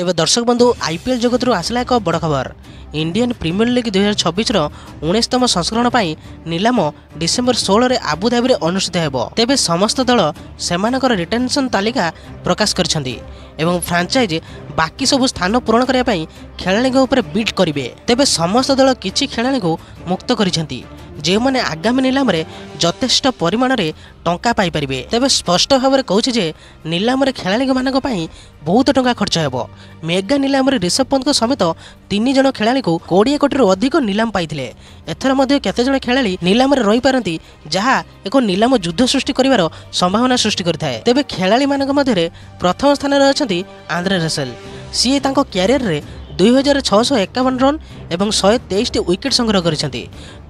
तेबे दर्शक बंधु आईपीएल जगत आसला एक बड़ खबर। इंडियन प्रीमियर लीग 2026 19तम संस्करण पर नीलाम डिसेम्बर 16 आबुधाबी अनुष्ठित होब। तेबे समस्त दल सेमानकर रिटेंशन तालिका प्रकाश करछंती एवं फ्रांचाइज बाकी सब स्थान पूरण करने खेलाड़ी बीट करेंगे। तेबे समस्त दल किछि खेलाड़ी को मुक्त करिसेंती जे माने आगामी नीलाम रे यथेष्ट परिमाण रे टंका पाई परिबे। तेबे स्पष्ट भाव में कहूछि जे नीलाम रे खेलाड़ी मानक पई बहुत टंका खर्च हेबो। मेगा नीलाम रे ऋषभ पंत समेत 3 जण खेलाड़ी को 20 कोटी रु अधिक नीलाम पाइथिले। एथर मध्ये केते जण खेलाड़ी नीलाम रे रही पारंती जहा एक नीलाम युद्ध सृष्टि करिवार संभावना सृष्टि करथाय। तेबे खेलाड़ी मानक मध्ये प्रथम स्थान रे अछंती आंद्रे रसेल। सीए तांको कैरियर रे 2651 रन एवं 123 विकेट संग्रह करिसेंती।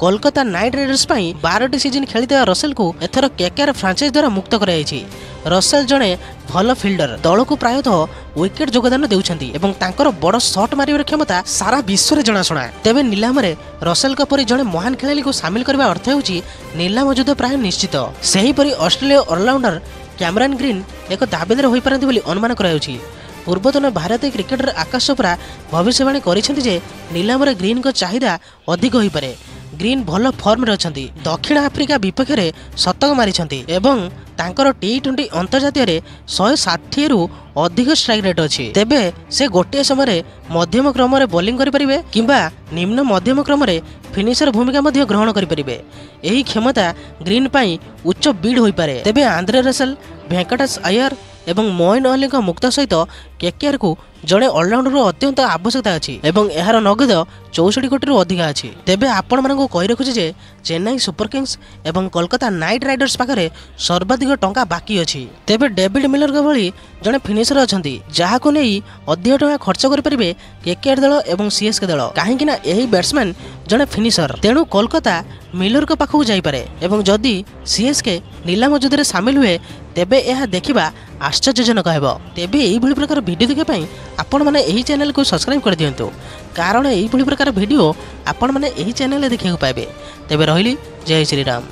कोलकाता नाइट राइडर्स पई 12 सीजन खेलिता रसेल को एथर केकेआर फ्रांचाइज द्वारा मुक्त कराइछि। रसेल जणे भल फिल्डर, दल को प्रायतः विकेट योगदान देउछंती एवं तांकर बड़ शॉट मारिबार क्षमता सारा विश्व रे जणाशुना। तेबे नीलाम रे रसेल का परि जणे महान खेलाड़ी को शामिल करबा अर्थ हेउछि नीलाम युद्ध प्राय निश्चित। सेही परि ऑस्ट्रेलिया ऑलराउंडर कैमरन ग्रीन एक दावेदार होई पारंती बोली अनुमान कराउछि। पूर्वतन भारतीय क्रिकेटर आकाश चोप्रा भविष्यवाणी करिसेंती जे नीलाम रे ग्रीन को चाहिदा अधिक होई पारे। ग्रीन भल फॉर्म रे अछंती, दक्षिण आफ्रिका विपक्ष रे शतक मारिसेंती एवं तांकर टी20 अंतर्जातीय रे 160 रु अधिक स्ट्राइक रेट अछि। तेबे से गोटे समय रे मध्यम क्रम रे बॉलिंग करि परिबे किंबा निम्न मध्यम क्रम रे फिनिशर भूमिका मध्ये ग्रहण करि परिबे। एही क्षमता ग्रीन पई उच्च बीड होई पारे। तेबे आंद्रे रसेल, वेंकटेश अय्यर एवं मोइन अली मुक्त सहित केकेआर को जड़े ऑलराउंडर अत्यंत आवश्यकता अच्छी एवं यार नगद 64 कोटी रु अधिक अच्छी। तेबे आपण मानक कहि रखुछि जे चेन्नई सुपर किंग्स एवं कोलकाता नाइट राइडर्स पाखरे सर्वाधिक टंका बाकी अछि। तेबे डेविड मिलर के भली जड़े फिनिशर अछंती जहाको नै अधिक टंका खर्च करि परिबे केकेआर दल एवं सीएसके दल, काहेकि ना एही बैट्समैन जड़े फिनिशर। तेणु कोलकाता मिलर के पाखକୁ जाई पारे एवं जदि सीएसके नीलाम युद्ध रे शामिल हुए तेबे यह देखिबा आश्चर्यजनक हेबो। तेबे एही भली प्रकार वीडियो देखिबा पई आपण माने एही चैनल को सब्सक्राइब कर दियंतु, कारण एही भली प्रकार वीडियो आपण माने एही चैनल रे देखिବାକୁ पाइबे। तेबे रहिली जय श्री राम।